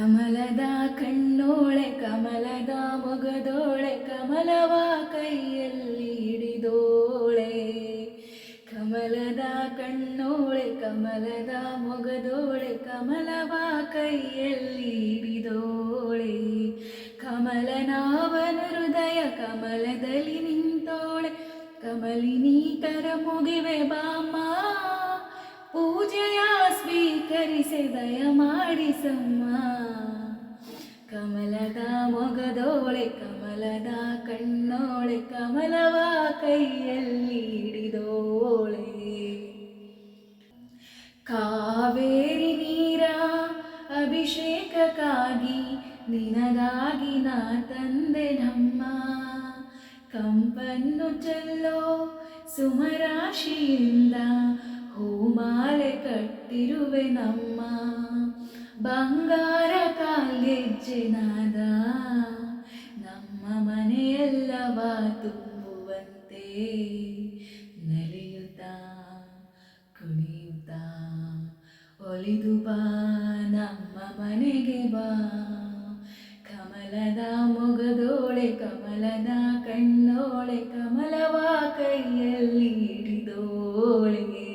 ಕಮಲದ ಕಣ್ಣೋಳೆ ಕಮಲದ ಮೊಗದೋಳೆ ಕಮಲವ ಕೈಯಲ್ಲಿ ಹಿಡಿದೋಳೆ. ಕಮಲದ ಕಣ್ಣೋಳೆ ಕಮಲದ ಮೊಗದೋಳೆ ಕಮಲವ ಕೈಯಲ್ಲಿ ಹಿಡಿದೋಳೆ. ಕಮಲನಾಭನ ಹೃದಯ ಕಮಲದಲ್ಲಿ ನಿಂತೋಳೆ. ಕಮಲಿನಿ ಕರ ಮುಗಿವೆ ಬಾಮ್ಮ, ಪೂಜೆಯ ಸ್ವೀಕರಿಸೆ ದಯ ಮಾಡಿಸಮ್ಮ. ಕಮಲದ ಮೊಗದೋಳೆ ಕಮಲದ ಕಣ್ಣೋಳೆ ಕಮಲವ ಕೈಯಲ್ಲಿ ಹಿಡಿದೋಳೆ. ಕಾವೇರಿ ನೀರ ಅಭಿಷೇಕಕ್ಕಾಗಿ ನಿನಗಾಗಿ ನಾ ತಂದೆ ನಮ್ಮ. ಕಂಪನ್ನು ಚೆಲ್ಲೋ ಸುಮರಾಶಿಯಿಂದ ಹೂಮಾಲೆ ಕಟ್ಟಿರುವೆ ನಮ್ಮ. ಬಂಗಾರ ಕಾಲ್ಗೆಜ್ಜೆ ನಾದ ನಮ್ಮ ಮನೆಯೆಲ್ಲವ ತುಂಬುವಂತೆ. ನಲಿಯುತ್ತಾ ಕುಣಿಯುತ್ತಾ ಒಲಿದು ಬಾ ನಮ್ಮ ಮನೆಗೆ ಬಾ. ಕಮಲದ ಮೊಗದೋಳೆ ಕಮಲದ ಕಣ್ಣೋಳೆ ಕಮಲವ ಕೈಯಲ್ಲಿ ಹಿಡಿದೋಳೆ.